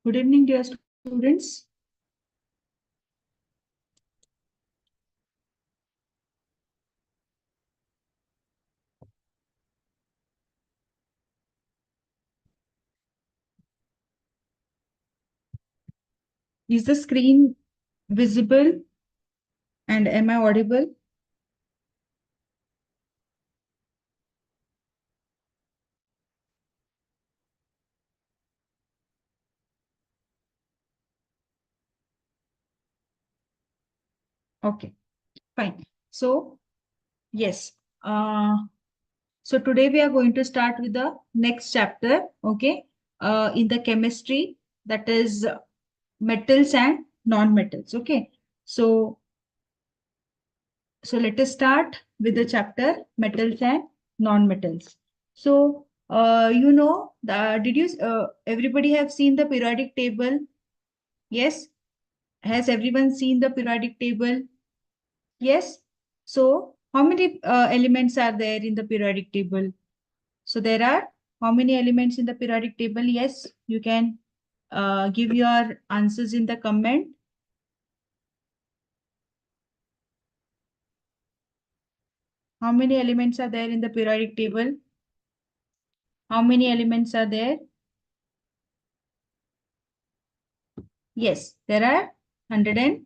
Good evening, dear students. Is the screen visible and am I audible? Okay, fine. So, yes. So today we are going to start with the next chapter, okay, in the chemistry, that is metals and non-metals, okay. So, so let us start with the chapter metals and non-metals. So, did you, everybody have seen the periodic table? Yes. Has everyone seen the periodic table? Yes. So how many elements are there in the periodic table? So there are how many elements in the periodic table? Yes, you can give your answers in the comment. How many elements are there in the periodic table? How many elements are there? Yes, there are 100 and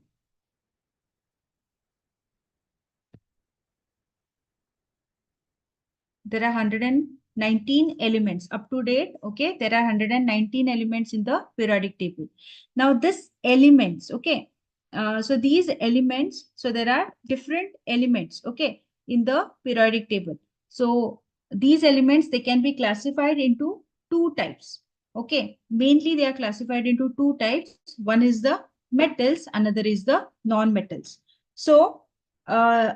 there are 119 elements up to date. Okay, there are 119 elements in the periodic table. Now this elements, okay, so these elements, so there are different elements, okay, in the periodic table. So these elements, they can be classified into two types. Okay, mainly they are classified into two types. One is the metals, another is the non-metals. So uh,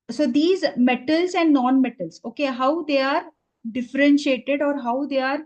so these metals and non-metals, okay, how they are differentiated or how they are,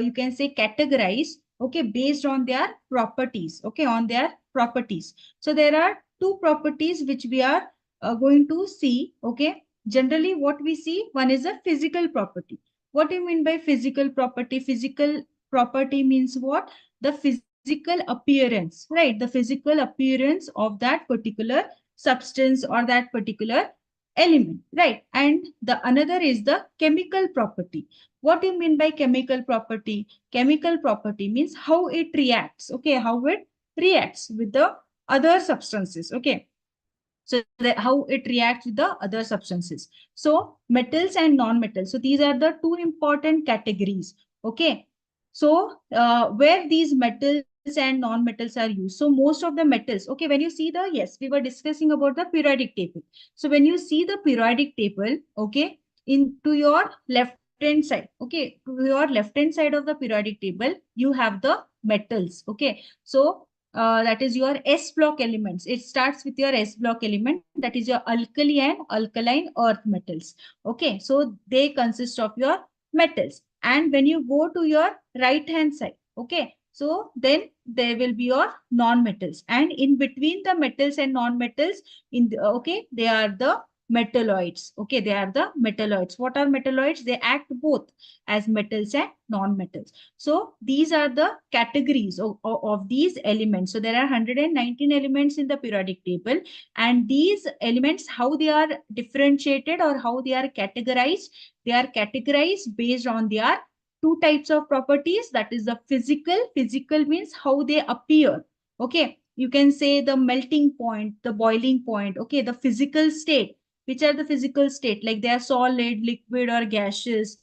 you can say categorized, okay, based on their properties, okay, on their properties. So there are two properties which we are going to see, okay. Generally, what we see, one is a physical property. What do you mean by physical property? Physical property means what? The physical appearance, right? The physical appearance of that particular substance or that particular element, right? And the another is the chemical property. What do you mean by chemical property? Chemical property means how it reacts, okay, how it reacts with the other substances, okay. So that how it reacts with the other substances. So metals and non-metals. So these are the two important categories, okay. So where these metals and non-metals are used. So most of the metals, okay, when you see the, yes, we were discussing about the periodic table. So when you see the periodic table, okay, into your left hand side, okay, to your left hand side of the periodic table, you have the metals, okay. So that is your S block elements. It starts with your S block element, that is your alkali and alkaline earth metals. Okay, so they consist of your metals. And when you go to your right hand side, okay, so then there will be your non-metals. And in between the metals and non-metals, in the, okay, they are the metalloids. Okay, they are the metalloids. What are metalloids? They act both as metals and non-metals. So these are the categories of these elements. So there are 119 elements in the periodic table, and these elements, how they are differentiated or how they are categorized, they are categorized based on their two types of properties. That is the physical means how they appear. Okay, you can say the melting point, the boiling point, okay, the physical state. Which are the physical state? Like they are solid, liquid, or gaseous.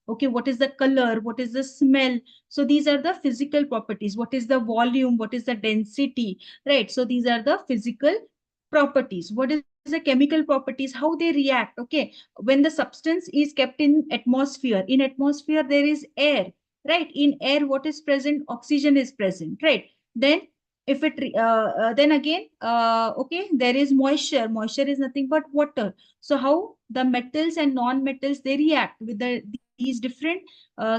Okay, what is the color? What is the smell? So these are the physical properties. What is the volume? What is the density? Right. So these are the physical properties. What is the chemical properties? How they react? Okay. When the substance is kept in atmosphere there is air, right? In air, what is present? Oxygen is present, right? Then if it then again okay, there is moisture is nothing but water. So how the metals and non-metals, they react with these different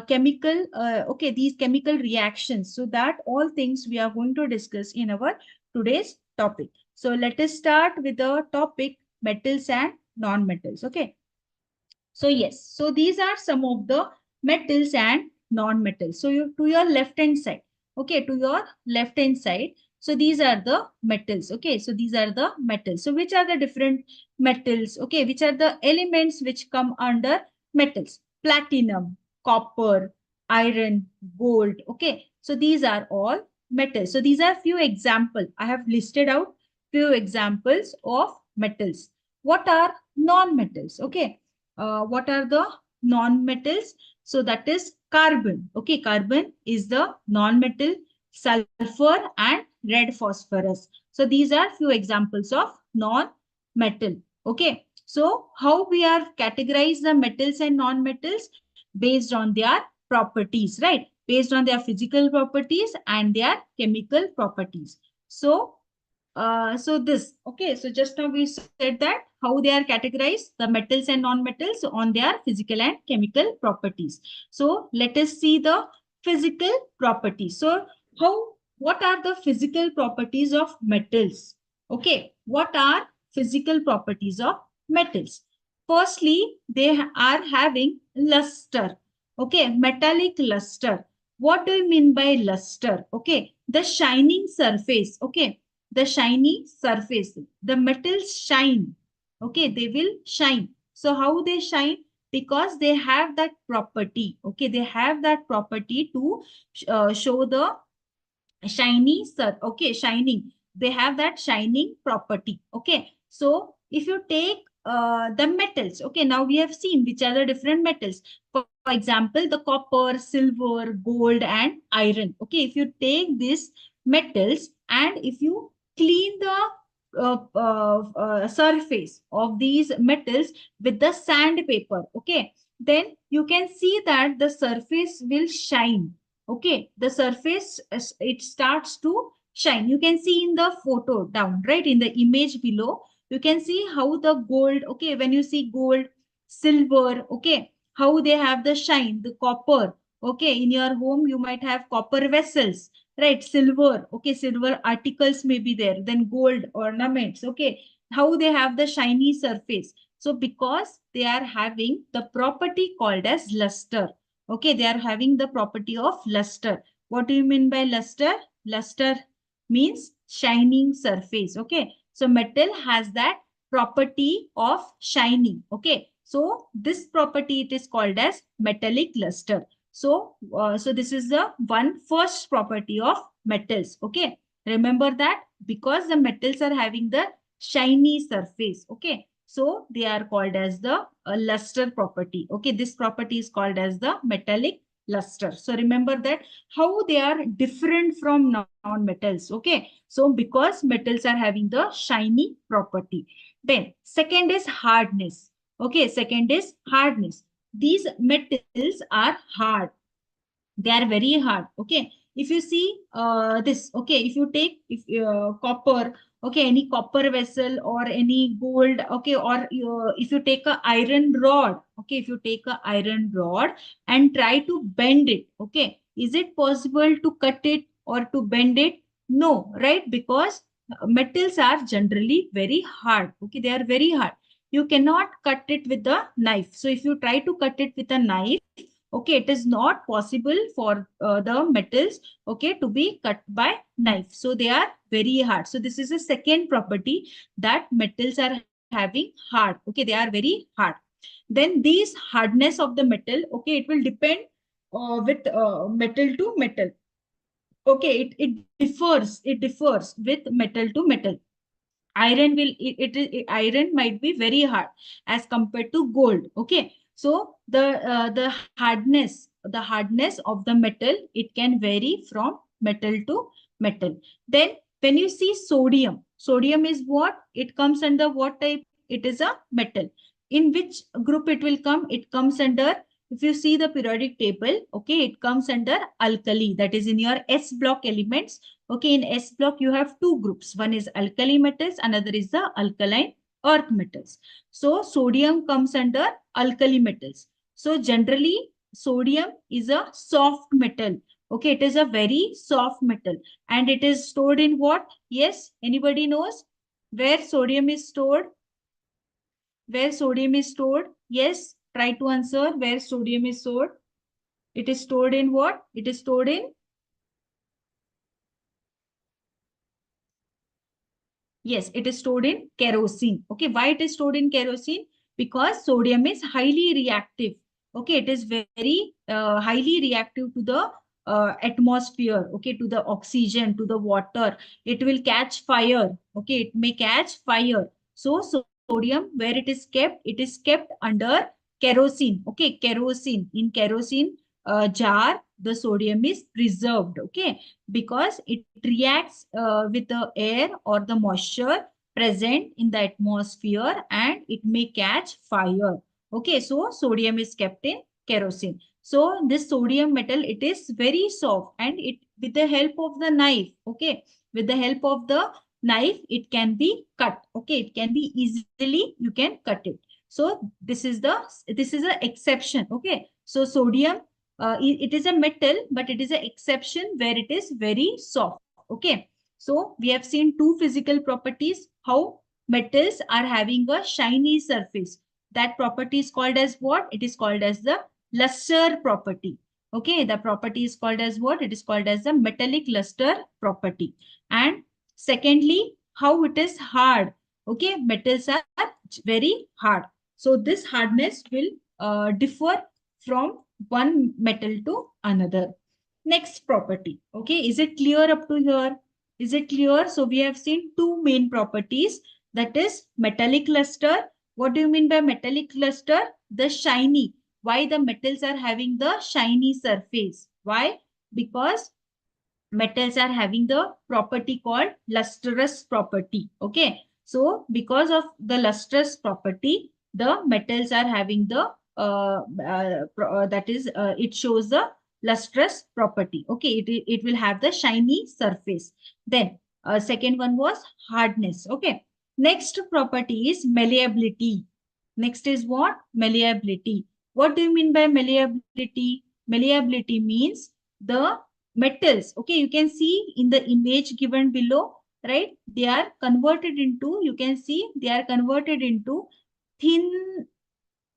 chemical okay, these chemical reactions. So that all things we are going to discuss in our today's topic. So let us start with the topic metals and non-metals. Okay, so yes, so these are some of the metals and non-metals. So you to your left hand side, okay, to your left hand side. So these are the metals. Okay, so these are the metals. So which are the different metals? Okay, which are the elements which come under metals? Platinum, copper, iron, gold. Okay, so these are all metals. So these are few examples. I have listed out few examples of metals. What are non-metals? Okay, what are the non-metals? So that is carbon. Okay, carbon is the non-metal, sulfur and red phosphorus. So these are few examples of non-metal. Okay, so how we are categorize the metals and non-metals? Based on their properties, right? Based on their physical properties and their chemical properties. So so just now we said that how they are categorized, the metals and non-metals on their physical and chemical properties. So let us see the physical properties. So what are the physical properties of metals? Okay, what are physical properties of metals? Firstly, they are having luster. Okay, metallic luster. What do you mean by luster? Okay, the shining surface. Okay, the shiny surface, the metals shine. Okay, they will shine. So how they shine? Because they have that property. Okay, they have that property to show the shiny, sir. Okay, shining. They have that shining property. Okay, so if you take the metals, okay, now we have seen which are the different metals. For example, the copper, silver, gold, and iron. Okay, if you take these metals and if you clean the surface of these metals with the sandpaper, okay, then you can see that the surface will shine. Okay, the surface, it starts to shine. You can see in the photo down, right? In the image below, you can see how the gold, okay, when you see gold, silver, okay, how they have the shine, the copper, okay, in your home, you might have copper vessels, right? Silver, okay, silver articles may be there, then gold ornaments, okay, how they have the shiny surface. So because they are having the property called as luster. Okay, they are having the property of luster. What do you mean by luster? Luster means shining surface. Okay, so metal has that property of shining. Okay, so this property it is called as metallic luster. So this is the one first property of metals. Okay, remember that because the metals are having the shiny surface. Okay, so they are called as the luster property. Okay, this property is called as the metallic luster. So remember that how they are different from non-metals. Okay, so because metals are having the shiny property. Then second is hardness. Okay, second is hardness. These metals are hard. They are very hard. Okay, if you see this, okay, if you take if copper, okay, any copper vessel or any gold, okay, or if you take a iron rod, okay, if you take a iron rod and try to bend it, okay, is it possible to cut it or to bend it? No, right? Because metals are generally very hard. Okay, they are very hard. You cannot cut it with a knife. So if you try to cut it with a knife, okay, it is not possible for the metals, okay, to be cut by knife. So they are very hard. So this is a second property that metals are having hard. Okay, they are very hard. Then these hardness of the metal, okay, it will depend with metal to metal. Okay, it differs with metal to metal. Iron will iron might be very hard as compared to gold. Okay, so the hardness of the metal, it can vary from metal to metal. Then when you see sodium, sodium is what? It comes under what type? It is a metal. In which group it will come? It comes under, if you see the periodic table, okay, it comes under alkali, that is in your S block elements. Okay, in S block, you have two groups. One is alkali metals, another is the alkaline earth metals. So sodium comes under alkali metals. So generally, sodium is a soft metal. Okay, it is a very soft metal and it is stored in what? Yes, anybody knows where sodium is stored? Where sodium is stored? Yes, try to answer where sodium is stored. It is stored in what? It is stored in Yes, it is stored in kerosene. Okay, why it is stored in kerosene? Because sodium is highly reactive. Okay, it is very highly reactive to the atmosphere. Okay, to the oxygen, to the water. It will catch fire. Okay, it may catch fire. So sodium, where it is kept under kerosene. Okay, kerosene. In kerosene jar, the sodium is preserved. Okay, because it reacts with the air or the moisture present in the atmosphere and it may catch fire. Okay, so sodium is kept in kerosene. So this sodium metal, it is very soft and it with the help of the knife, okay, with the help of the knife, it can be cut. Okay, it can be easily, you can cut it. So this is an exception. Okay, so sodium it is a metal, but it is an exception where it is very soft. Okay, so we have seen two physical properties, how metals are having a shiny surface. That property is called as what? It is called as the luster property. Okay, the property is called as what? It is called as the metallic luster property. And secondly, how it is hard. Okay, metals are very hard. So this hardness will differ from one metal to another. Next property. Okay, is it clear up to here? Is it clear? So we have seen two main properties, that is metallic luster. What do you mean by metallic luster? The shiny. Why the metals are having the shiny surface? Why? Because metals are having the property called lustrous property. Okay, so because of the lustrous property, the metals are having the that is it shows the lustrous property. Okay, it will have the shiny surface. Then second one was hardness. Okay, next property is malleability. Next is what? Malleability. What do you mean by malleability? Malleability means the metals. Okay, you can see in the image given below, right? They are converted into, you can see they are converted into thin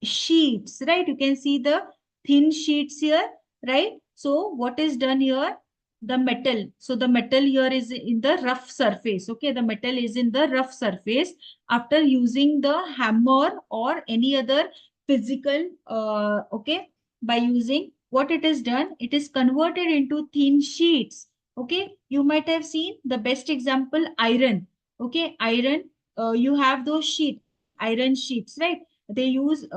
sheets, right? You can see the thin sheets here, right? So what is done here? The metal. So the metal here is in the rough surface. Okay, the metal is in the rough surface. After using the hammer or any other physical, okay, by using what it is done, it is converted into thin sheets. Okay, you might have seen the best example, iron. Okay, iron, you have those iron sheets, right? They use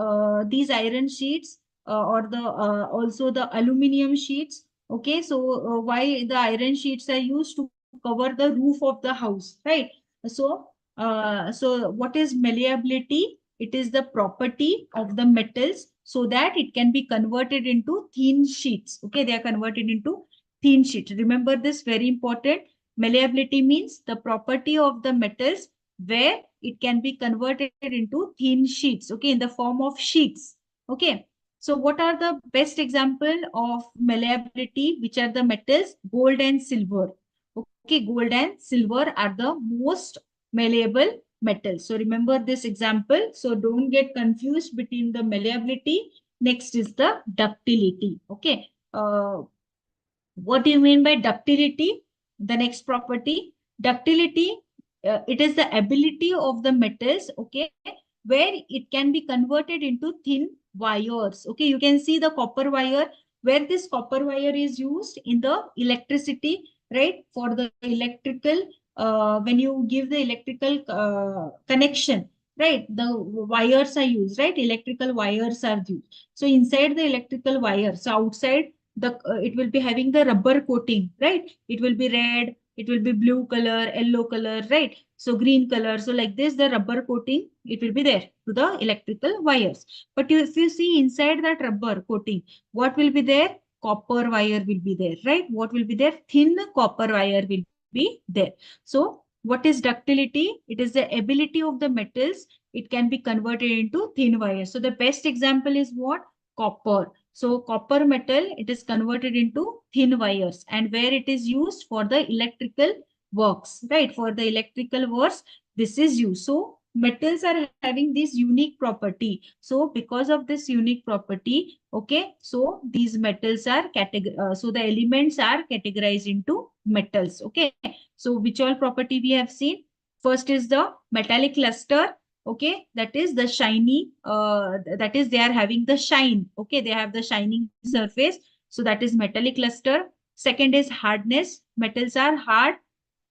these iron sheets or the also the aluminum sheets. Okay, so why the iron sheets are used to cover the roof of the house, right? So so what is malleability? It is the property of the metals so that it can be converted into thin sheets. Okay, they are converted into thin sheets. Remember this, very important. Malleability means the property of the metals where it can be converted into thin sheets, okay, in the form of sheets. Okay, so what are the best example of malleability? Which are the metals? Gold and silver. Okay, gold and silver are the most malleable metals. So remember this example. So don't get confused between the malleability. Next is the ductility. Okay, what do you mean by ductility? The next property, ductility, it is the ability of the metals, okay, where it can be converted into thin wires. Okay, you can see the copper wire, where this copper wire is used in the electricity, right? For the electrical, when you give the electrical connection, right? The wires are used, right? Electrical wires are used. So inside the electrical wire, so outside the it will be having the rubber coating, right? It will be red, it will be blue color, yellow color, right? So green color. So like this, the rubber coating, it will be there to the electrical wires. But if you see inside that rubber coating, what will be there? Copper wire will be there, right? What will be there? Thin copper wire will be there. So what is ductility? It is the ability of the metals. It can be converted into thin wire. So the best example is what? Copper. So copper metal, it is converted into thin wires, and where it is used for the electrical works, right? For the electrical works, this is used. So metals are having this unique property. So because of this unique property, okay, so these metals are so the elements are categorized into metals. Okay, so which all property we have seen? First is the metallic luster. Okay, that is the shiny, that is they are having the shine. Okay, they have the shining surface. So that is metallic luster. Second is hardness. Metals are hard.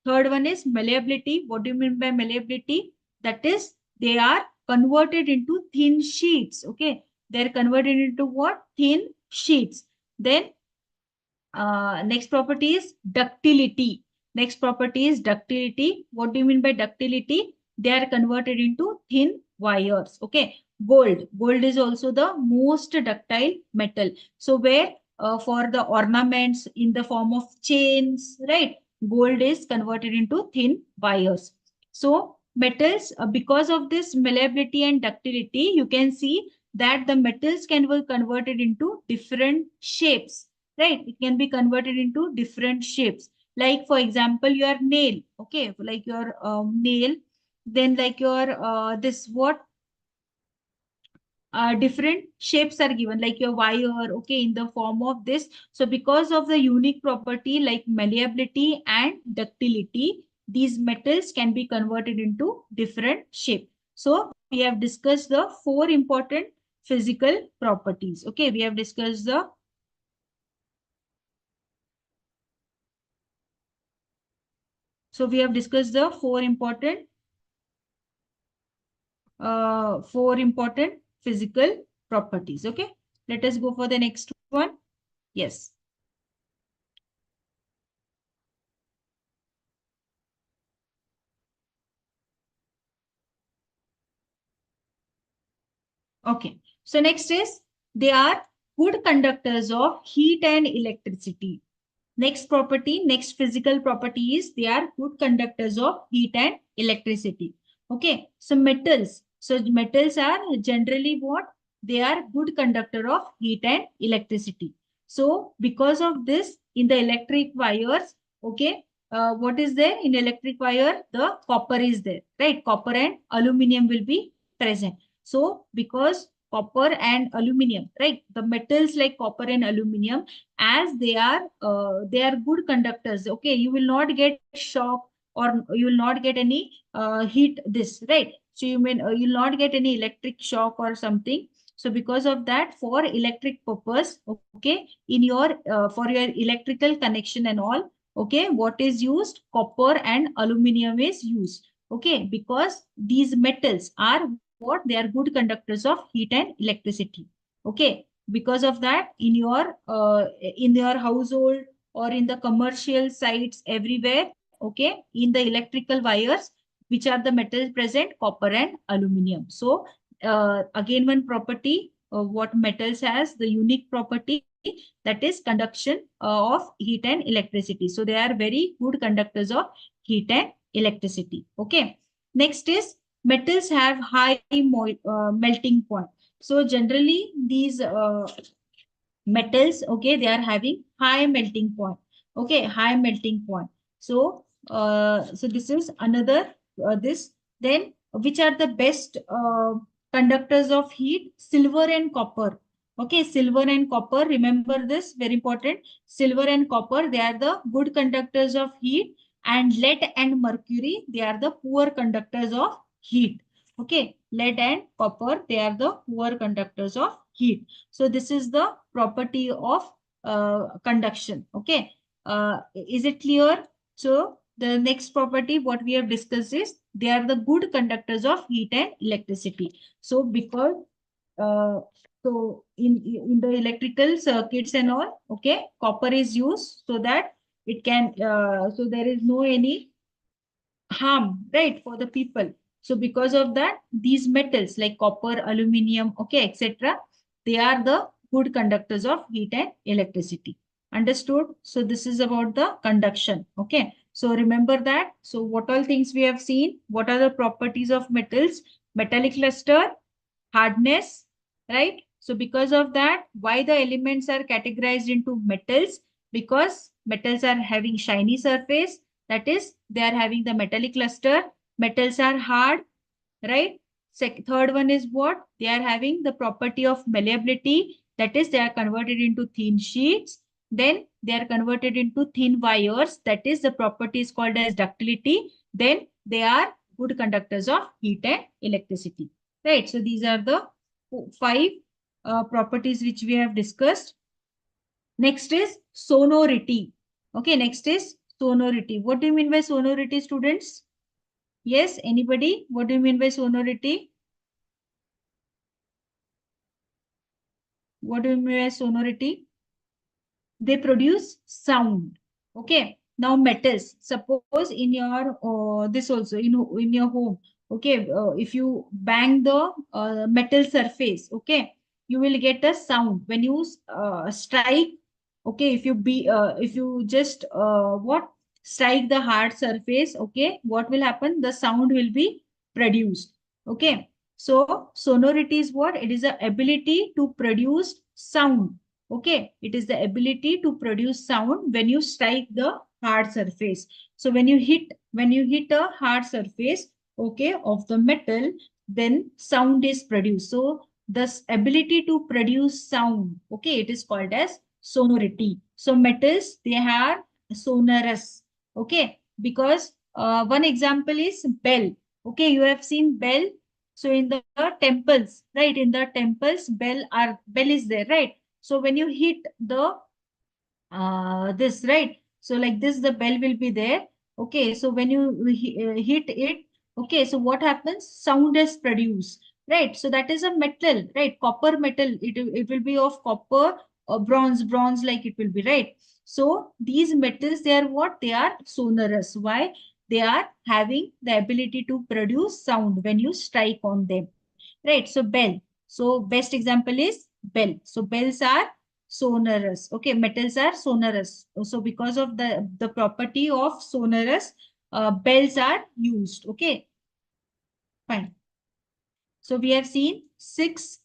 Third one is malleability. What do you mean by malleability? That is they are converted into thin sheets. Okay, they are converted into what? Thin sheets. Then next property is ductility. Next property is ductility. What do you mean by ductility? They are converted into thin wires. Okay. Gold. Gold is also the most ductile metal. So where for the ornaments in the form of chains, right? Gold is converted into thin wires. So metals, because of this malleability and ductility, you can see that the metals can be converted into different shapes, right? It can be converted into different shapes. Like for example, your nail, okay, like your nail, then like your this what different shapes are given, like your wire, okay, in the form of this. So because of the unique property like malleability and ductility, these metals can be converted into different shape. So we have discussed the four important physical properties. Okay, we have discussed the four important physical properties. Okay, let us go for the next one. Yes. Okay. So next is they are good conductors of heat and electricity. Next property, next physical property is they are good conductors of heat and electricity. Okay. So metals. So metals are generally what? They are good conductor of heat and electricity. So because of this, in the electric wires, okay, what is there in electric wire? The copper is there, right? Copper and aluminum will be present. So because copper and aluminum, right? The metals like copper and aluminum, as they are good conductors. Okay, you will not get shock or you will not get any heat. This, right? So you mean you'll not get any electric shock or something. So because of that, for electric purpose, okay, in your for your electrical connection and all, okay, what is used? Copper and aluminum is used. Okay, because these metals are what? They are good conductors of heat and electricity. Okay, because of that, in your household or in the commercial sites everywhere, okay, in the electrical wires, which are the metals present? Copper and aluminum. So again, one property, what metals has the unique property, that is conduction of heat and electricity. So they are very good conductors of heat and electricity. Okay. Next is metals have high melting point. So generally these metals, okay, they are having high melting point. Okay, high melting point. So so this is another this. Then which are the best conductors of heat? Silver and copper. Okay, silver and copper, remember this, very important. Silver and copper, they are the good conductors of heat, and lead and mercury, they are the poor conductors of heat. Okay, lead and copper, they are the poor conductors of heat. So this is the property of conduction. Okay. Is it clear? So the next property what we have discussed is they are the good conductors of heat and electricity. So because uh, so in the electrical circuits and all, okay, copper is used so that it can so there is no any harm, right, for the people. So because of that, these metals like copper, aluminum, okay, etc., they are the good conductors of heat and electricity. Understood? So this is about the conduction. Okay. So remember that. So what all things we have seen? What are the properties of metals? Metallic luster, hardness, right? So because of that, why the elements are categorized into metals? Because metals are having shiny surface, that is, they are having the metallic luster. Metals are hard, right? Third one is what? They are having the property of malleability. That is, they are converted into thin sheets. Then they are converted into thin wires. That is, the property is called as ductility. Then they are good conductors of heat and electricity. Right. So these are the 5 properties which we have discussed. Next is sonority. Okay, next is sonority. What do you mean by sonority, students? Yes, anybody? What do you mean by sonority? What do you mean by sonority? They produce sound. Okay. Now metals. Suppose in your this also in your home. Okay. If you bang the metal surface, okay, you will get a sound when you strike. Okay. If you just what strike the hard surface. Okay. What will happen? The sound will be produced. Okay. So sonority is what? It is the ability to produce sound. Okay, it is the ability to produce sound when you strike the hard surface. So when you hit a hard surface, okay, of the metal, then sound is produced. So this ability to produce sound, okay, it is called as sonority. So metals, they are sonorous. Okay, because one example is bell. Okay, you have seen bell. So in the temples, right? In the temples, bell is there, right? So when you hit the this, right? So like this, the bell will be there. Okay. So when you hit it, okay. So what happens? Sound is produced, right? So that is a metal, right? Copper metal. It will be of copper or bronze like it will be, right? So these metals, they are what? They are sonorous. Why? They are having the ability to produce sound when you strike on them, right? So bell. So best example is bell. So bells are sonorous. Okay, metals are sonorous. So because of the property of sonorous, bells are used. Okay, fine. So we have seen 6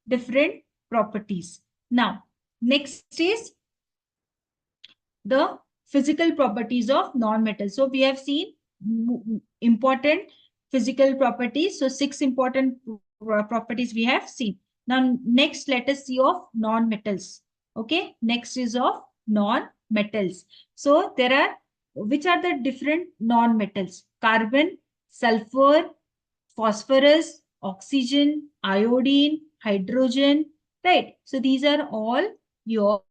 different properties. Now, next is the physical properties of non-metals. So we have seen important physical properties. So 6 important properties we have seen. Now, next, let us see of non-metals. Okay, next is of non-metals. So there are, which are the different non-metals? Carbon, sulfur, phosphorus, oxygen, iodine, hydrogen, right? So these are all your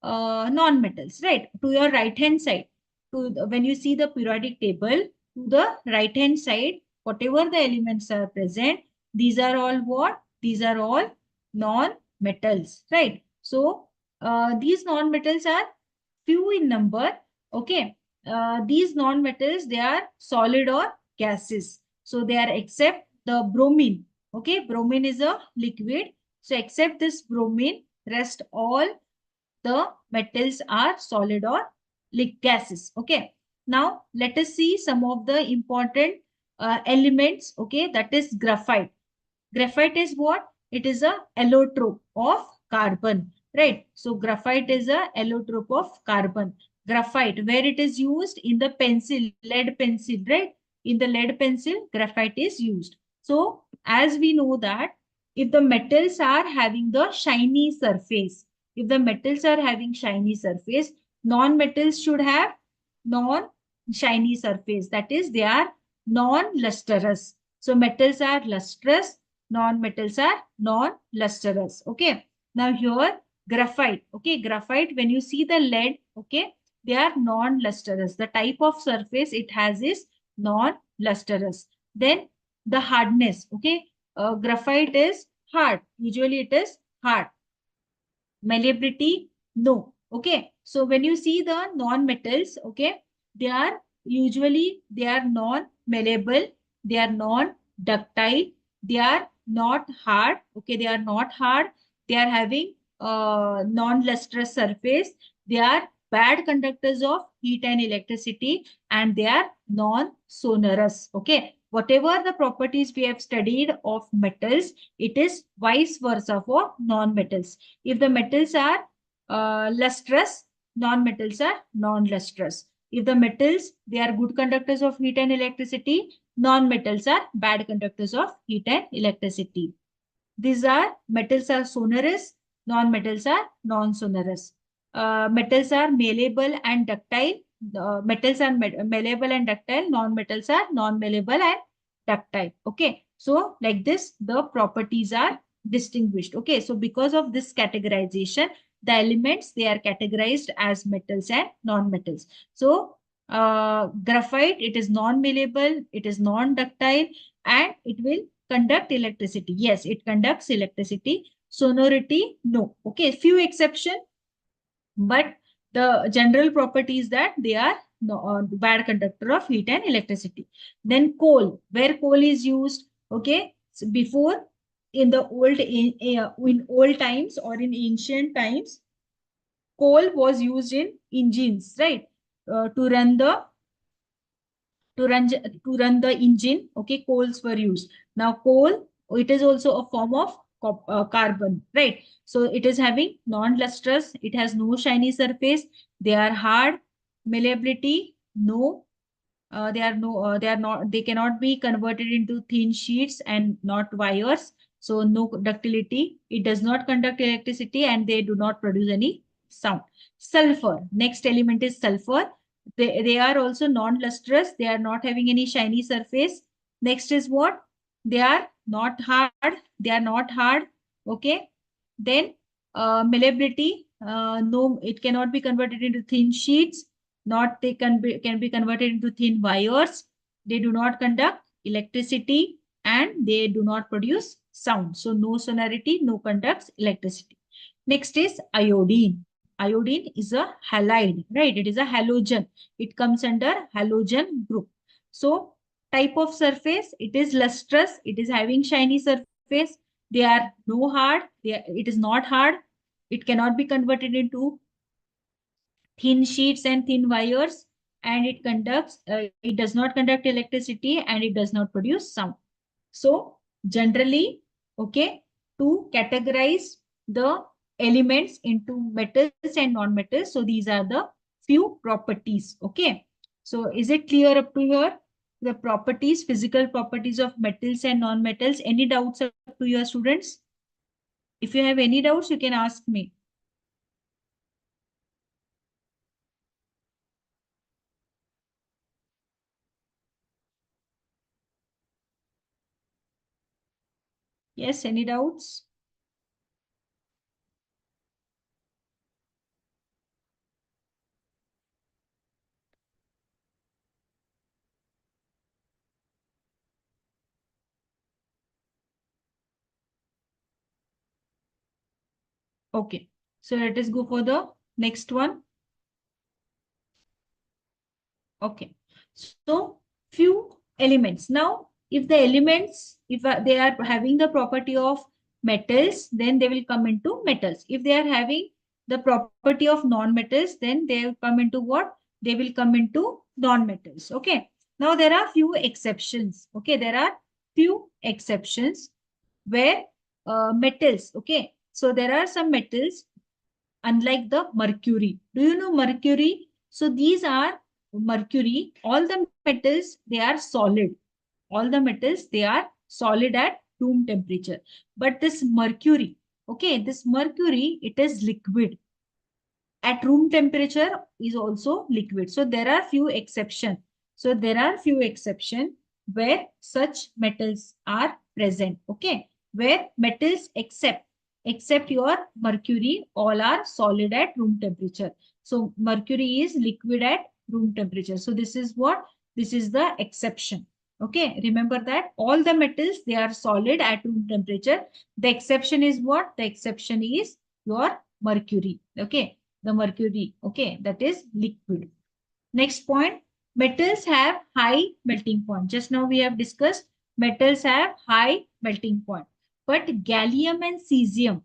non-metals, right? To your right hand side, when you see the periodic table, to the right hand side, whatever the elements are present, these are all what? These are all non-metals, right? So these non-metals are few in number. Okay. These non-metals, they are solid or gases. So they are except the bromine. Okay. Bromine is a liquid. So except this bromine, rest all the metals are solid or gases. Okay. Now let us see some of the important elements. Okay. That is graphite. Graphite is what? It is a allotrope of carbon, right? So graphite is a allotrope of carbon. Graphite, where it is used in the pencil, lead pencil, right? In the lead pencil, graphite is used. So as we know that if the metals are having the shiny surface, if the metals are having shiny surface, non-metals should have non-shiny surface. That is, they are non-lustrous. So metals are lustrous, non-metals are non-lustrous. Okay. Now here graphite. Okay. Graphite, when you see the lead, okay, they are non-lustrous. The type of surface it has is non-lustrous. Then the hardness. Okay. Graphite is hard. Usually it is hard. Malleability, no. Okay. So when you see the non-metals, okay, they are usually, they are non-malleable, they are non-ductile, they are not hard. Okay, they are not hard. They are having non-lustrous surface. They are bad conductors of heat and electricity, and they are non-sonorous. Okay, whatever the properties we have studied of metals, it is vice versa for non-metals. If the metals are lustrous, non-metals are non-lustrous. If the metals, they are good conductors of heat and electricity, non-metals are bad conductors of heat and electricity. These are, metals are sonorous, non-metals are non-sonorous. Metals are malleable and ductile. Metals are malleable and ductile, non-metals are non-malleable and ductile. Okay, so like this, the properties are distinguished. Okay, so because of this categorization, the elements, they are categorized as metals and non-metals. So graphite, it is non-malleable, it is non-ductile, and it will conduct electricity. Yes, it conducts electricity. Sonority, no. Okay, few exception, but the general property is that they are no, bad conductor of heat and electricity. Then coal, where coal is used. Okay, so before, in the in old times or in ancient times, coal was used in engines, right? To run the to run the engine. Okay, coals were used. Now coal, it is also a form of carbon, right? So it is having non-lustrous, it has no shiny surface, they are hard, malleability no, they are not, they cannot be converted into thin sheets and not wires. So no ductility, it does not conduct electricity, and they do not produce any sound. Sulfur, next element is sulfur. They are also non-lustrous, they are not having any shiny surface. Next is what? They are not hard, they are not hard. Okay, then malleability, no, it cannot be converted into thin sheets, not they can be converted into thin wires. They do not conduct electricity, and they do not produce sound. So no sonority, no conducts electricity. Next is iodine. Iodine is a halide, right? It is a halogen. It comes under halogen group. So type of surface, it is lustrous, it is having shiny surface. They are no hard, it is not hard. It cannot be converted into thin sheets and thin wires, and it does not conduct electricity, and it does not produce sound. So generally, okay, to categorize the elements into metals and non-metals, so these are the few properties. Okay, so is it clear up to here? The properties, physical properties of metals and non-metals. Any doubts up to your students? If you have any doubts, you can ask me. Yes, any doubts? Okay, so let us go for the next one. Okay, so few elements. Now, if the elements, if they are having the property of metals, then they will come into metals. If they are having the property of non-metals, then they will come into what? They will come into non-metals. Okay. Now, there are few exceptions. Okay, there are few exceptions where metals. Okay, so there are some metals unlike the mercury. Do you know mercury? So these are mercury, all the metals, they are solid. All the metals, they are solid at room temperature. But this mercury, okay, this mercury, it is liquid. At room temperature is also liquid. So there are few exceptions. So there are few exceptions where such metals are present. Okay, where metals except your mercury, all are solid at room temperature. So mercury is liquid at room temperature. So this is what? This is the exception. Okay, remember that all the metals, they are solid at room temperature. The exception is what? The exception is your mercury. Okay, the mercury, okay, that is liquid. Next point, metals have high melting point. Just now we have discussed metals have high melting point, but gallium and cesium,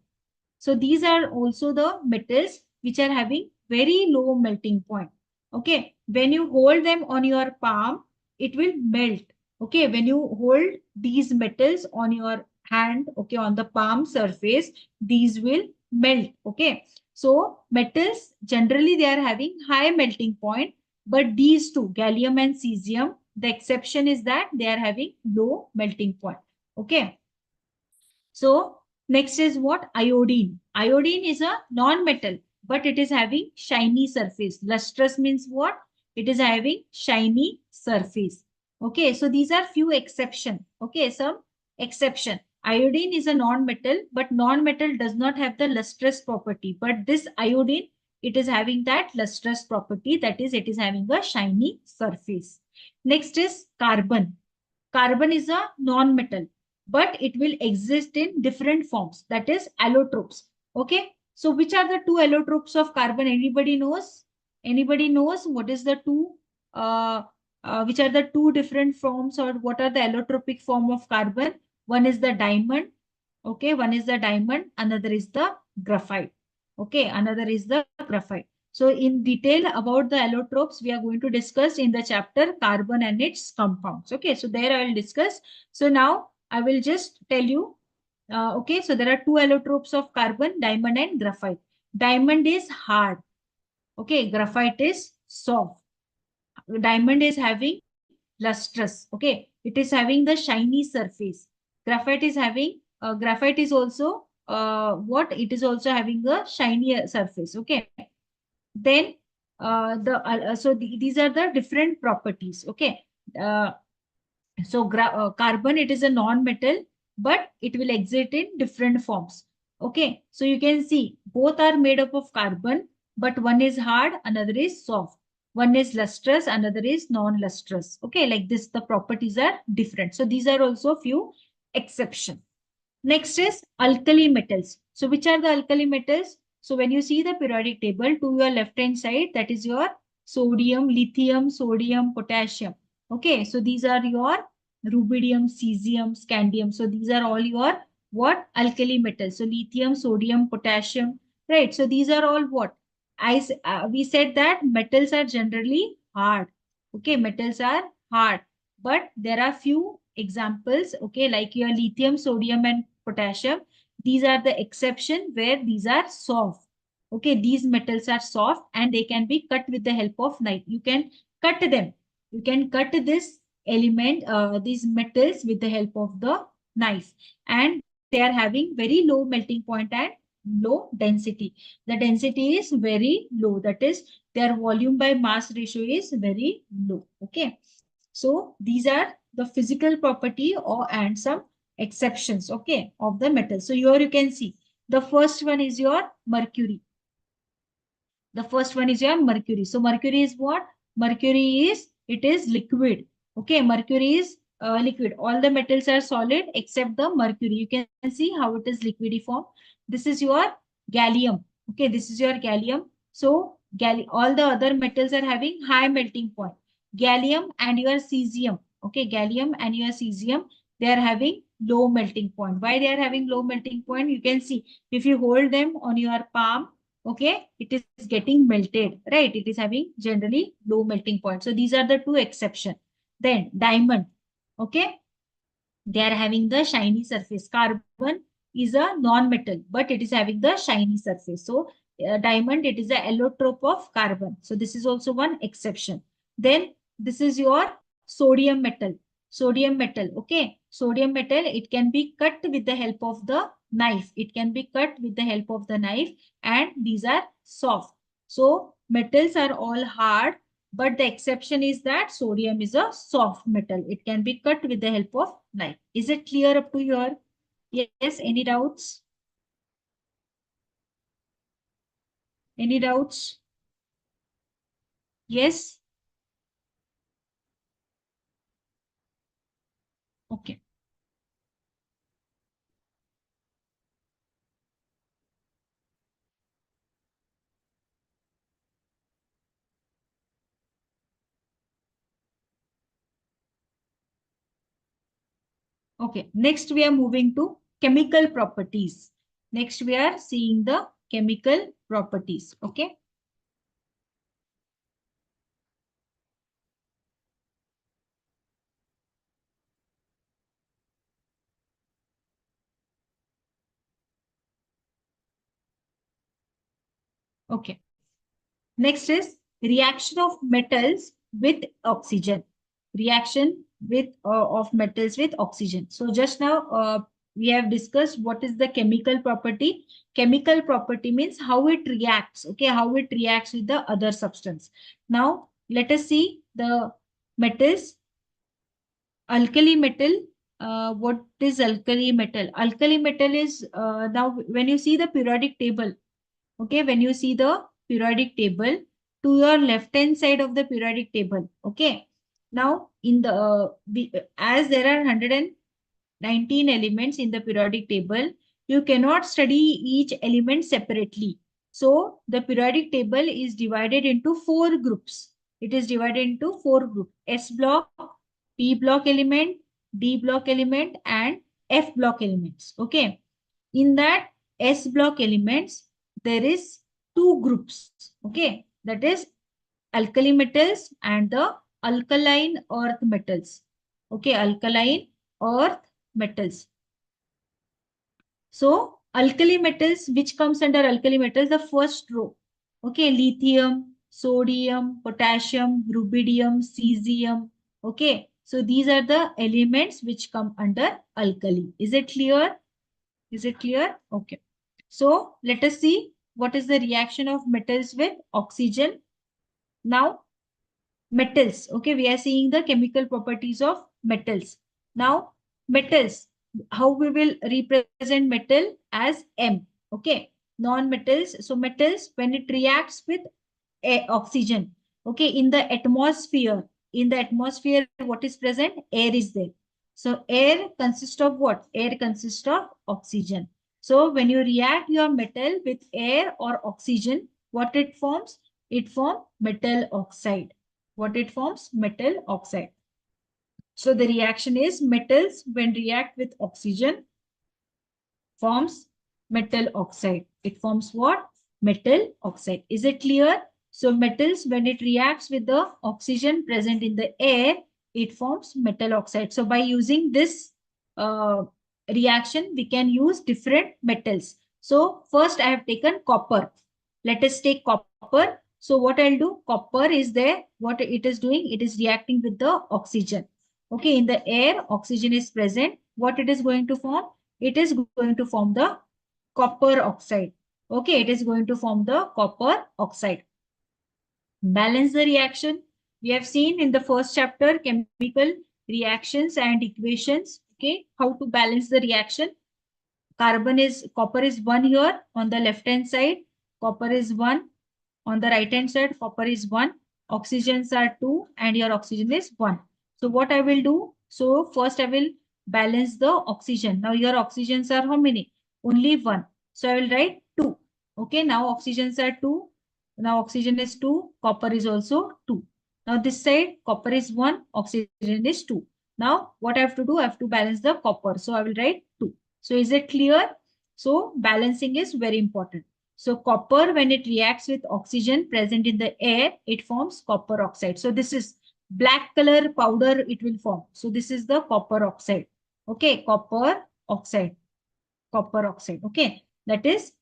so these are also the metals which are having very low melting point. Okay, when you hold them on your palm, it will melt. Okay, when you hold these metals on your hand, okay, on the palm surface, these will melt. Okay, so metals generally they are having high melting point, but these two, gallium and cesium, the exception is that they are having low melting point. Okay. So next is what? Iodine. Iodine is a non-metal, but it is having shiny surface. Lustrous means what? It is having shiny surface. Okay, so these are few exception. Okay, some exception. Iodine is a non-metal, but non-metal does not have the lustrous property. But this iodine, it is having that lustrous property. That is, it is having a shiny surface. Next is carbon. Carbon is a non-metal, but it will exist in different forms. That is allotropes. Okay. So which are the two allotropes of carbon? Anybody knows? Anybody knows what is the two? Uh, which are the two different forms, or what are the allotropic form of carbon? One is the diamond. Okay. One is the diamond. Another is the graphite. Okay. Another is the graphite. So in detail about the allotropes, we are going to discuss in the chapter carbon and its compounds. Okay, so there I will discuss. So now I will just tell you. Okay, so there are two allotropes of carbon, diamond and graphite. Diamond is hard. Okay, graphite is soft. Diamond is having lustrous. Okay, it is having the shiny surface. Graphite is also what? It is also having a shiny surface. Okay, then these are the different properties. Okay, uh, carbon, it is a non-metal, but it will exist in different forms. Okay, so you can see both are made up of carbon, but one is hard, another is soft. One is lustrous, another is non-lustrous. Okay, like this, the properties are different. So these are also few exceptions. Next is alkali metals. So which are the alkali metals? So when you see the periodic table, to your left hand side, that is your sodium, lithium, sodium, potassium. Okay, so these are your rubidium, cesium, scandium. So these are all your what? Alkali metals. So lithium, sodium, potassium, right? So these are all what? We said that metals are generally hard. Okay, metals are hard, but there are few examples. Okay, like your lithium, sodium, and potassium. These are the exception where these are soft. Okay, these metals are soft and they can be cut with the help of knife. You can cut them. You can cut this element, these metals with the help of the knife, and they are having very low melting point and low density. The density is very low. That is, their volume by mass ratio is very low. Okay. So these are the physical property or and some exceptions, okay, of the metal. So here you can see the first one is your mercury. The first one is your mercury. So mercury is what? Mercury is, it is liquid. Okay, mercury is liquid. All the metals are solid except the mercury. You can see how it is liquidiform. This is your gallium. Okay, this is your gallium. So all the other metals are having high melting point. Gallium and your cesium. Okay, gallium and your cesium, they are having low melting point. Why they are having low melting point? You can see if you hold them on your palm, okay, it is getting melted, right? It is having generally low melting point. So these are the two exception. Then diamond, okay, they are having the shiny surface. Carbon is a non-metal, but it is having the shiny surface. So diamond, it is a allotrope of carbon. So this is also one exception. Then this is your sodium metal. Sodium metal, okay. Sodium metal, it can be cut with the help of the knife. It can be cut with the help of the knife, and these are soft. So metals are all hard, but the exception is that sodium is a soft metal. It can be cut with the help of knife. Is it clear up to here? Yes, any doubts? Any doubts? Yes? Okay. Okay. Next, we are moving to chemical properties. Next, we are seeing the chemical properties. Okay. Okay. Next is reaction of metals with oxygen. Reaction with of metals with oxygen. So just now we have discussed what is the chemical property. Chemical property means how it reacts. Okay, how it reacts with the other substance. Now let us see the metals. alkali metal. What is alkali metal? Alkali metal is now when you see the periodic table, okay, when you see the periodic table to your left hand side of the periodic table, okay. Now in the as there are 119 elements in the periodic table, you cannot study each element separately. So the periodic table is divided into four groups. It is divided into four groups: S block, P block element, D block element, and F block elements. Okay. In that S block elements, there is two groups. Okay. That is alkali metals and the alkaline earth metals. Okay. Alkaline earth metals. So alkali metals, which comes under alkali metals, the first row. Okay. Lithium, sodium, potassium, rubidium, cesium. Okay. So these are the elements which come under alkali. Is it clear? Is it clear? Okay. So let us see what is the reaction of metals with oxygen. Now, metals. Okay, we are seeing the chemical properties of metals. Now, metals. How we will represent metal as M. Okay, non-metals. So metals, when it reacts with oxygen. Okay, in the atmosphere, what is present? Air is there. So air consists of what? Air consists of oxygen. So when you react your metal with air or oxygen, what it forms? It forms metal oxide. What it forms? Metal oxide. So the reaction is metals when react with oxygen forms metal oxide. It forms what? Metal oxide. Is it clear? So metals, when it reacts with the oxygen present in the air, it forms metal oxide. So by using this uh, reaction, we can use different metals. So first I have taken copper. Let us take copper. So what I'll do, copper is there. What it is doing, it is reacting with the oxygen. Okay, in the air, oxygen is present. What it is going to form? It is going to form the copper oxide. Okay, it is going to form the copper oxide. Balance the reaction. We have seen in the first chapter chemical reactions and equations. Okay, how to balance the reaction. Copper is 1 here on the left hand side. Copper is 1 on the right hand side. Copper is 1. Oxygens are 2 and your oxygen is 1. So what I will do? So first I will balance the oxygen. Now your oxygens are how many? Only 1. So I will write 2. Okay, now oxygens are 2. Now oxygen is 2. Copper is also 2. Now this side copper is 1. Oxygen is 2. Now what I have to do? I have to balance the copper. So I will write 2. So is it clear? So balancing is very important. So copper, when it reacts with oxygen present in the air, it forms copper oxide. So this is black color powder it will form. So this is the copper oxide. Okay, copper oxide. Copper oxide. Okay, that is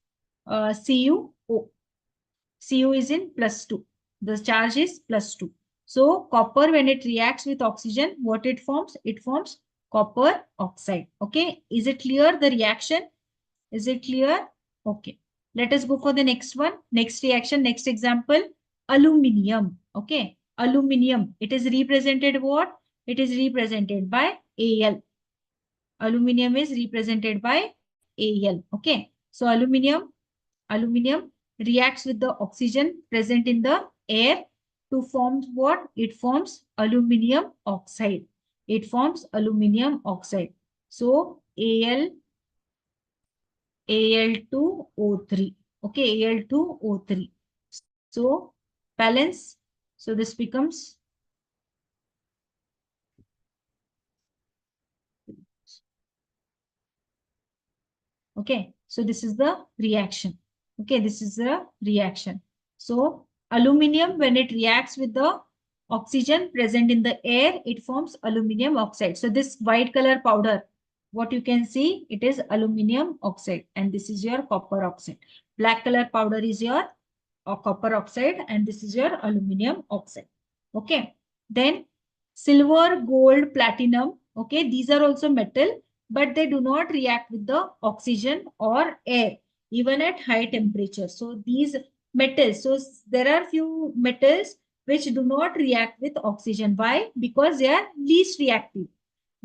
CuO. Cu is in +2. The charge is +2. So copper, when it reacts with oxygen, what it forms? It forms copper oxide. Okay, is it clear the reaction? Is it clear? Okay. Let us go for the next one. Next reaction, next example, aluminium. Okay. Aluminium. It is represented what? It is represented by Al. Aluminium is represented by Al. Okay. So aluminium reacts with the oxygen present in the air to form what? It forms aluminium oxide. It forms aluminium oxide. So Al2O3. Okay, Al2O3. So balance. So this becomes okay. So this is the reaction. Okay, this is the reaction. So aluminium, when it reacts with the oxygen present in the air, it forms aluminium oxide. So this white color powder, what you can see, it is aluminium oxide, and this is your copper oxide. Black color powder is your copper oxide, and this is your aluminium oxide. Okay, then silver, gold, platinum. Okay, these are also metal, but they do not react with the oxygen or air even at high temperature. So these metals, so there are few metals which do not react with oxygen. Why? Because they are least reactive.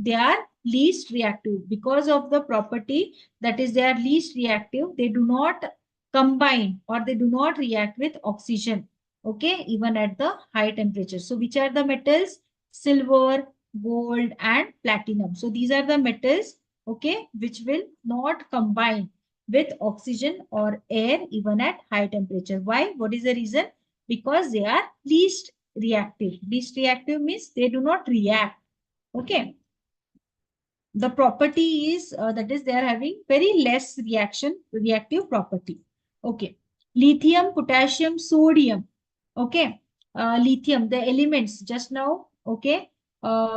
they are least reactive because of the property that is they are least reactive. They do not combine or they do not react with oxygen. Okay, even at the high temperature. So which are the metals? Silver, gold, and platinum. So these are the metals, okay, which will not combine with oxygen or air even at high temperature. Why? What is the reason? Because they are least reactive. Least reactive means they do not react. Okay. The property is that is they are having very less reactive property. Okay. Lithium, potassium, sodium. Okay. Lithium, the elements just now. Okay.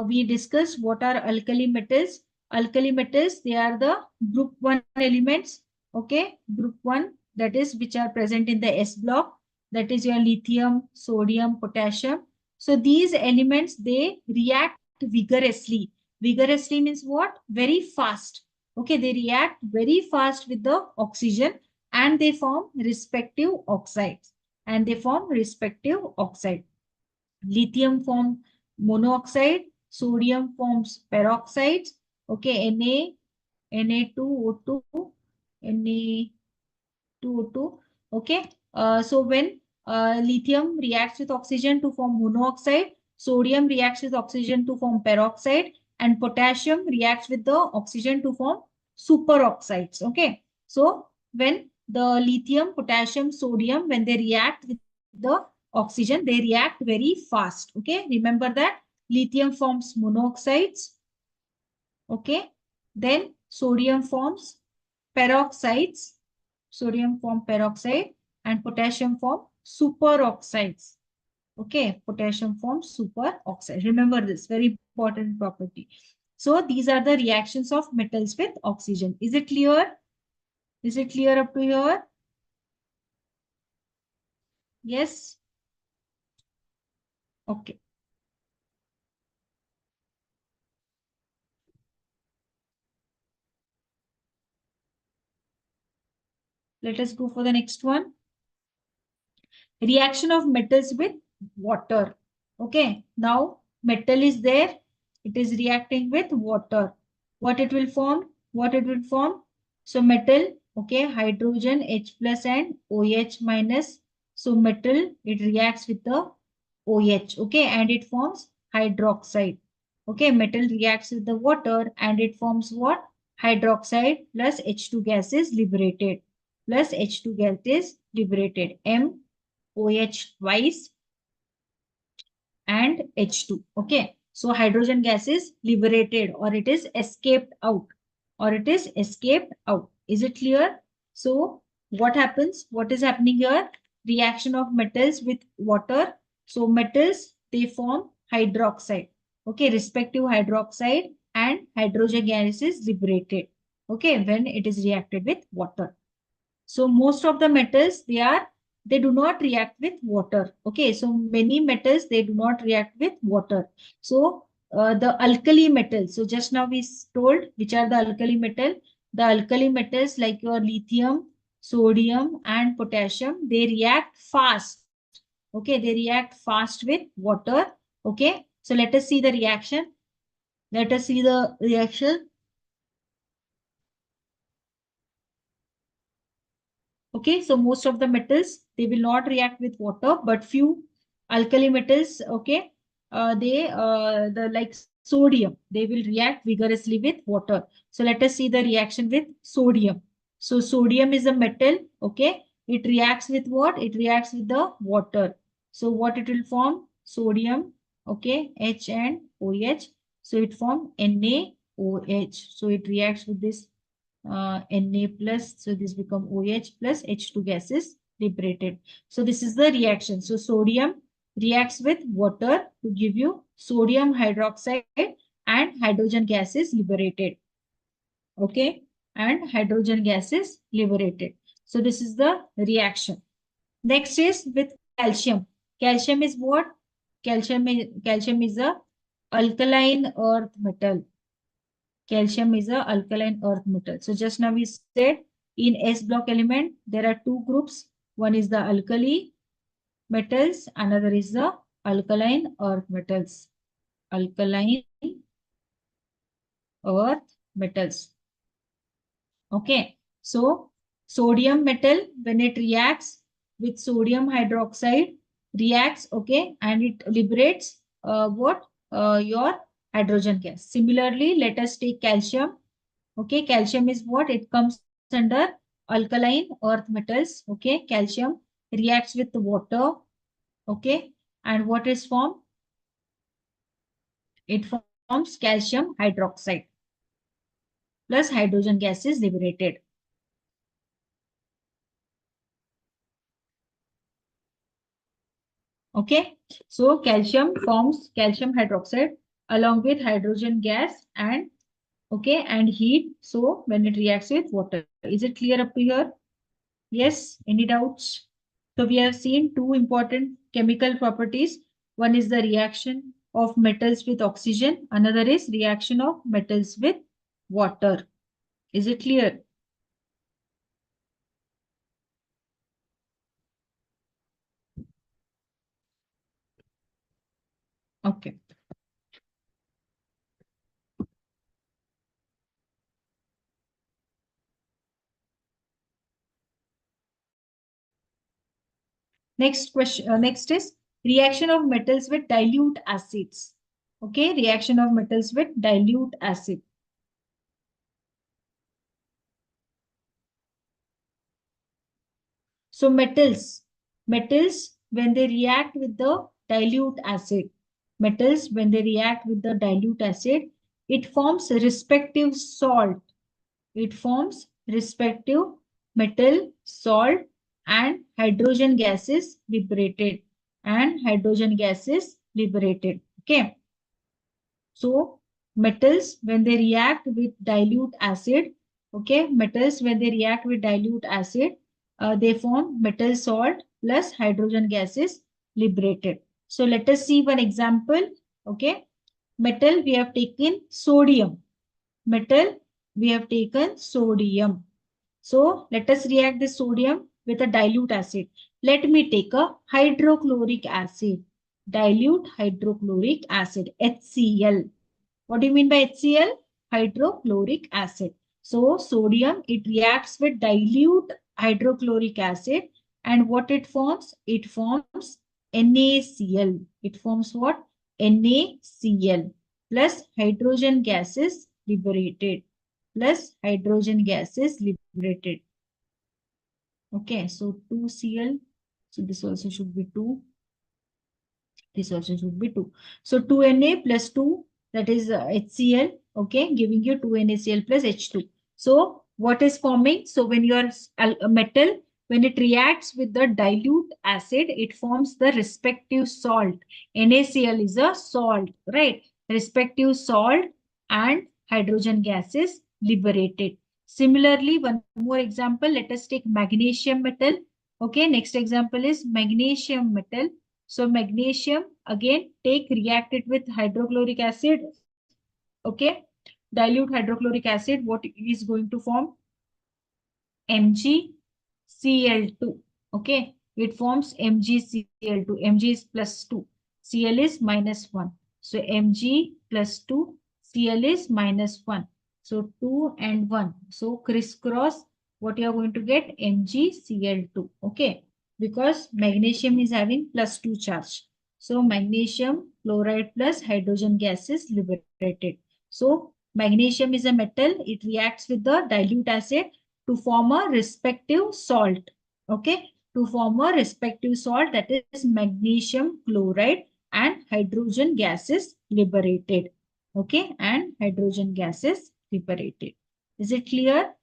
We discussed what are alkali metals. Alkali metals, they are the group 1 elements. Okay. Group 1, that is which are present in the S block. That is your lithium, sodium, potassium. So these elements, they react vigorously. Vigorously means what? Very fast. Okay, they react very fast with the oxygen and they form respective oxides. And they form respective oxide. Lithium forms monoxide, sodium forms peroxides. Okay, Na2O2, Na2O2. Okay, so when lithium reacts with oxygen to form monoxide, sodium reacts with oxygen to form peroxide, and potassium reacts with the oxygen to form superoxides. Okay, so when the lithium, potassium, sodium, when they react with the oxygen, they react very fast. Okay, remember that lithium forms monoxides. Okay, then sodium forms peroxides. Sodium form peroxide and potassium form superoxides. Okay, potassium forms superoxide. Remember this, very important property. So these are the reactions of metals with oxygen. Is it clear? Is it clear up to here? Yes? Okay. Let us go for the next one. Reaction of metals with water. Okay, now metal is there. It is reacting with water. What it will form? What it will form? So metal, okay, hydrogen, H plus and OH minus. So metal, it reacts with the OH, okay, and it forms hydroxide. Okay, metal reacts with the water and it forms what? Hydroxide plus H2 gas is liberated. Plus H2 gas is liberated. OH twice and H2. Okay. So hydrogen gas is liberated or it is escaped out. Or it is escaped out. Is it clear? So what happens? What is happening here? Reaction of metals with water. So metals, they form hydroxide. Okay. Respective hydroxide and hydrogen gas is liberated. Okay. When it is reacted with water. So most of the metals, they do not react with water. Okay, so many metals, they do not react with water. So the alkali metals, so just now we told which are the alkali metal. The alkali metals like your lithium, sodium and potassium, they react fast. Okay, they react fast with water. Okay, so let us see the reaction. Let us see the reaction. Okay, so most of the metals, they will not react with water, but few alkali metals, okay, the like sodium, they will react vigorously with water. So let us see the reaction with sodium. So sodium is a metal, okay, it reacts with what? It reacts with the water. So what it will form? Sodium, okay, H and OH. So it form NaOH. So it reacts with this Na plus, so this become OH plus H2 gas is liberated. So this is the reaction. So sodium reacts with water to give you sodium hydroxide and hydrogen gas is liberated. Okay, and hydrogen gas is liberated. So this is the reaction. Next is with calcium. Calcium is what? Calcium is a alkaline earth metal. Calcium is a alkaline earth metal. So just now we said in S block element, there are two groups. One is the alkali metals, another is the alkaline earth metals. Alkaline earth metals. Okay, so sodium metal, when it reacts with sodium hydroxide, reacts, okay, and it liberates what? Your hydrogen gas. Similarly, let us take calcium. Okay, calcium is what? It comes under alkaline earth metals. Okay, calcium reacts with the water. Okay, and what is formed? It forms calcium hydroxide plus hydrogen gas is liberated. Okay, so calcium forms calcium hydroxide along with hydrogen gas and okay and heat. So when it reacts with water, is it clear up to here? Yes, any doubts? So we have seen two important chemical properties. One is the reaction of metals with oxygen. Another is reaction of metals with water. Is it clear? Okay. Next question. Next is reaction of metals with dilute acids. Okay, reaction of metals with dilute acid. So metals when they react with the dilute acid, metals when they react with the dilute acid, it forms respective salt. It forms respective metal, salt, and hydrogen gases liberated. And hydrogen gases liberated. Okay. So metals when they react with dilute acid, okay, metals when they react with dilute acid, they form metal salt plus hydrogen gases liberated. So let us see one example. Okay, metal we have taken sodium. Metal we have taken sodium. So let us react this sodium with a dilute acid. Let me take a hydrochloric acid. Dilute hydrochloric acid, HCl. What do you mean by HCl? Hydrochloric acid. So sodium, it reacts with dilute hydrochloric acid. And what it forms? It forms NaCl. It forms what? NaCl plus hydrogen gases liberated. Plus hydrogen gases liberated. Okay, so 2Cl. So this also should be 2. This also should be 2. So 2Na plus 2, that is HCl, okay, giving you 2NaCl plus H2. So what is forming? So when your metal, when it reacts with the dilute acid, it forms the respective salt. NaCl is a salt, right? Respective salt and hydrogen gases liberated. Similarly, one more example, let us take magnesium metal. Okay, next example is magnesium metal. So magnesium, again, take react it with hydrochloric acid. Okay, dilute hydrochloric acid. What is going to form? MgCl2. Okay, it forms MgCl2. Mg is plus 2. Cl is minus 1. So Mg plus 2. Cl is minus 1. So 2 and 1. So crisscross, what you are going to get? MgCl2. Okay, because magnesium is having plus 2 charge. So magnesium chloride plus hydrogen gas is liberated. So magnesium is a metal. It reacts with the dilute acid to form a respective salt. Okay, to form a respective salt, that is magnesium chloride, and hydrogen gases liberated. Okay, and hydrogen gases liberated. Is it clear?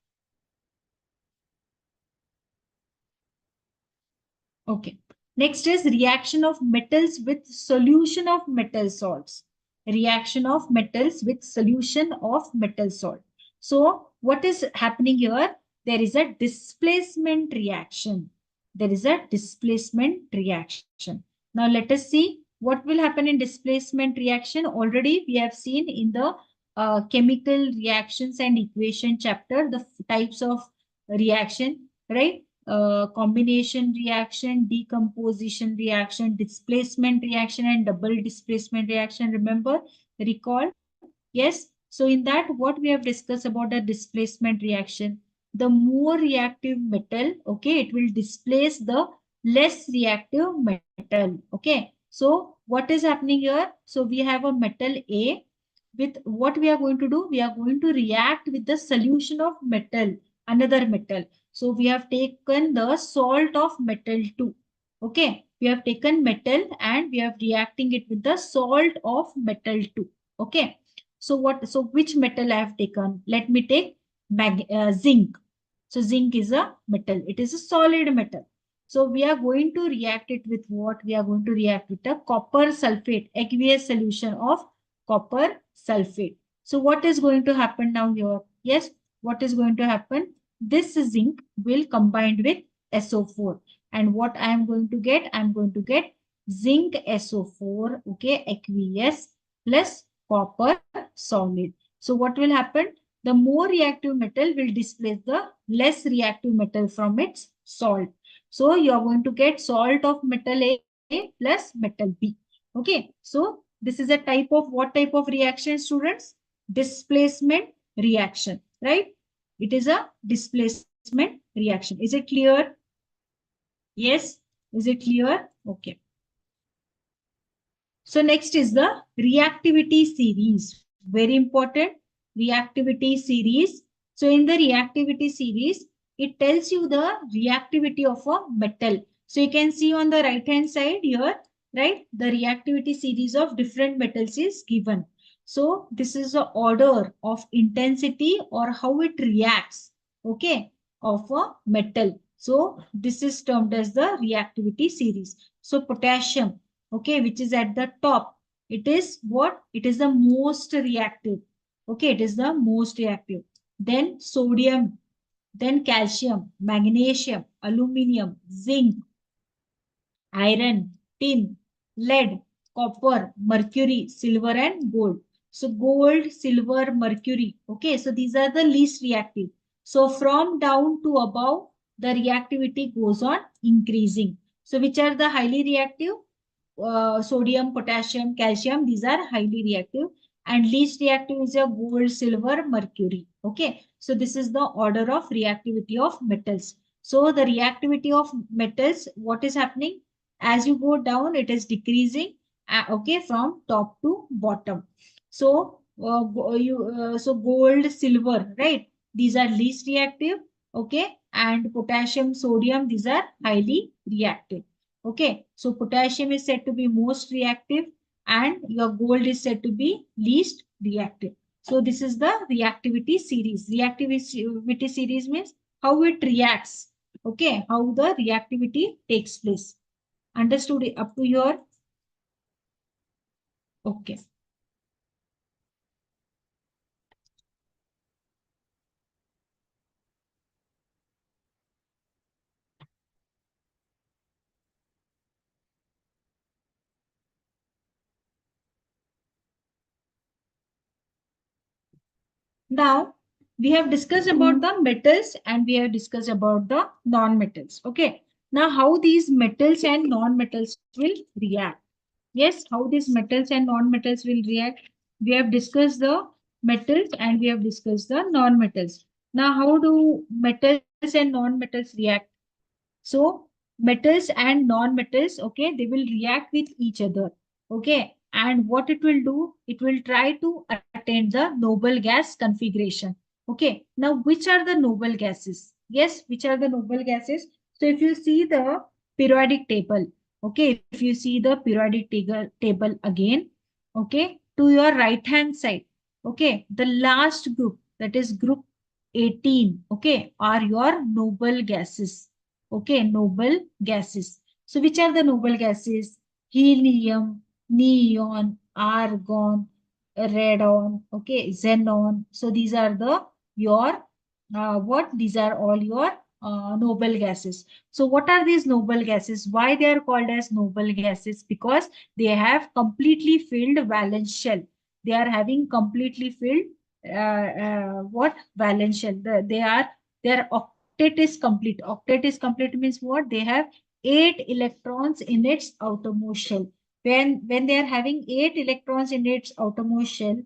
Okay. Next is reaction of metals with solution of metal salts. Reaction of metals with solution of metal salt. So what is happening here? There is a displacement reaction. There is a displacement reaction. Now let us see what will happen in displacement reaction. Already we have seen in the chemical reactions and equation chapter the types of reaction, right? Combination reaction, decomposition reaction, displacement reaction, and double displacement reaction. Remember, recall. Yes. So in that, what we have discussed about the displacement reaction, the more reactive metal, okay, it will displace the less reactive metal. Okay, so what is happening here? So we have a metal A. With what we are going to do, we are going to react with the solution of metal, another metal. So we have taken the salt of metal 2. Okay, we have taken metal and we are reacting it with the salt of metal 2. Okay, so what? So which metal I have taken? Let me take zinc. So zinc is a metal. It is a solid metal. So we are going to react it with what? We are going to react with a copper sulfate, aqueous solution of copper sulfate. So what is going to happen now here? Yes, what is going to happen? This zinc will combine with SO4. And what I am going to get? I am going to get zinc SO4, okay, aqueous plus copper solid. So what will happen? The more reactive metal will displace the less reactive metal from its salt. So you are going to get salt of metal A plus metal B. Okay, so this is a type of what type of reaction, students? Displacement reaction, right? It is a displacement reaction. Is it clear? Yes. Is it clear? Okay. So next is the reactivity series. Very important. Reactivity series. So in the reactivity series, it tells you the reactivity of a metal. So you can see on the right hand side here, right? The reactivity series of different metals is given. So this is the order of intensity or how it reacts, okay, of a metal. So this is termed as the reactivity series. So potassium, okay, which is at the top, it is what? It is the most reactive. Okay, it is the most reactive. Then sodium, then calcium, magnesium, aluminium, zinc, iron, tin, lead, copper, mercury, silver, and gold. So gold, silver, mercury. Okay, so these are the least reactive. So from down to above, the reactivity goes on increasing. So which are the highly reactive? Sodium, potassium, calcium, these are highly reactive. And least reactive is your gold, silver, mercury. Okay, so this is the order of reactivity of metals. So the reactivity of metals, what is happening? As you go down, it is decreasing, okay, from top to bottom. So so gold, silver, right? These are least reactive, okay, and potassium, sodium, these are highly reactive. Okay, so potassium is said to be most reactive and your gold is said to be least reactive. So this is the reactivity series. Reactivity series means how it reacts. Okay, how the reactivity takes place. Understood it up to here? Okay. Now, we have discussed about the metals and we have discussed about the non-metals. Okay. Now, how these metals and non-metals will react. Yes, how these metals and non-metals will react. We have discussed the metals and we have discussed the non-metals. Now, how do metals and non-metals react? So metals and non-metals, okay, they will react with each other. Okay. And what it will do, it will try to attain the noble gas configuration. Okay. Now, which are the noble gases? Yes, which are the noble gases? So if you see the periodic table, okay, if you see the periodic table again, okay, to your right hand side, okay, the last group, that is group 18, okay, are your noble gases. Okay, noble gases. So which are the noble gases? Helium, neon, argon, radon, okay, xenon. So these are the your what? These are all your noble gases. So what are these noble gases? Why they are called as noble gases? Because they have completely filled valence shell. They are having completely filled what? Valence shell. Their octet is complete. Octet is complete means what? They have 8 electrons in its outermost shell. When they are having 8 electrons in its outermost shell,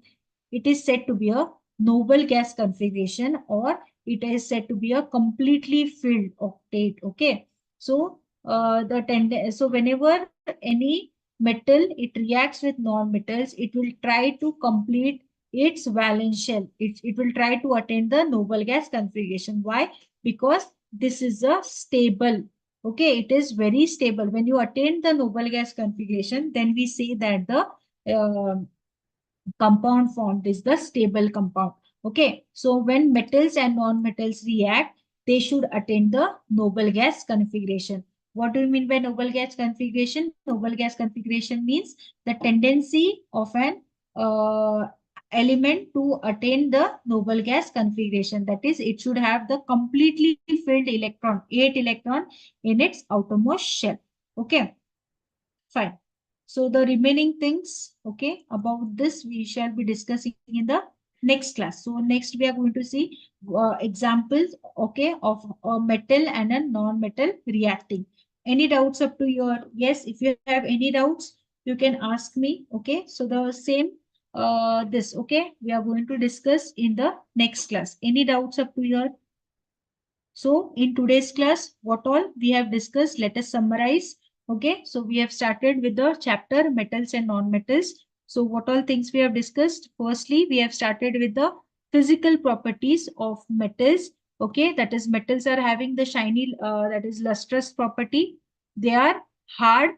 it is said to be a noble gas configuration, or it is said to be a completely filled octet. Okay. So so whenever any metal it reacts with non-metals, it will try to complete its valence shell. It will try to attain the noble gas configuration. Why? Because this is a stable. Okay, it is very stable. When you attain the noble gas configuration, then we say that the compound formed is the stable compound. Okay, so when metals and non-metals react, they should attain the noble gas configuration. What do you mean by noble gas configuration? Noble gas configuration means the tendency of an element to attain the noble gas configuration. That is, it should have the completely filled electron, 8 electron in its outermost shell. Okay, fine. So the remaining things, okay, about this we shall be discussing in the next class. So next we are going to see examples, okay, of a metal and a non-metal reacting. Any doubts up to your, yes, if you have any doubts, you can ask me, okay. So the same, okay, we are going to discuss in the next class. Any doubts up to your? So in today's class, what all we have discussed, let us summarize. Okay, so we have started with the chapter metals and non-metals. So what all things we have discussed? Firstly, we have started with the physical properties of metals. Okay, that is metals are having the shiny, that is lustrous property. They are hard.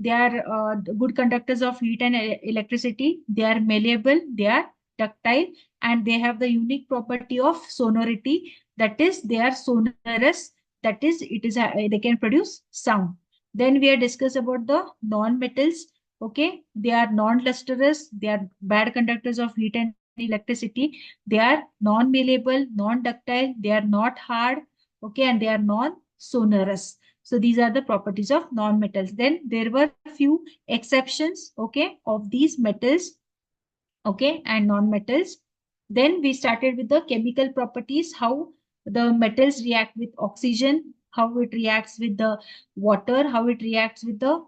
They are good conductors of heat and electricity. They are malleable. They are ductile, and they have the unique property of sonority, that is they are sonorous, that is they can produce sound. Then we have discussed about the non-metals. Okay, they are non-lustrous, they are bad conductors of heat and electricity, they are non-malleable, non-ductile, they are not hard, okay, and they are non-sonorous. So these are the properties of non-metals. Then there were few exceptions, okay, of these metals, okay, and non-metals. Then we started with the chemical properties, how the metals react with oxygen, how it reacts with the water, how it reacts with the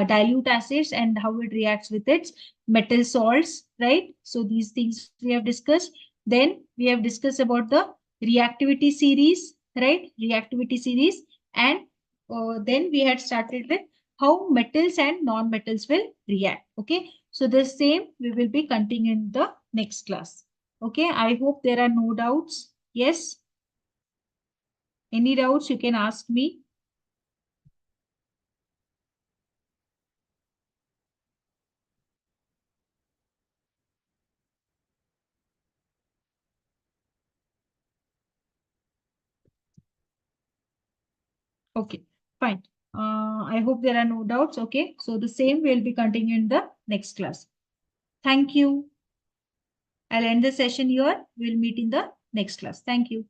dilute acids, and how it reacts with its metal salts, right? So these things we have discussed. Then we have discussed about the reactivity series, right? Reactivity series. And then we had started with how metals and non-metals will react, okay? So the same we will be continuing in the next class. Okay, I hope there are no doubts. Yes, any doubts you can ask me. Okay, fine. I hope there are no doubts. Okay, so the same will be continuing in the next class. Thank you. I'll end the session here. We'll meet in the next class. Thank you.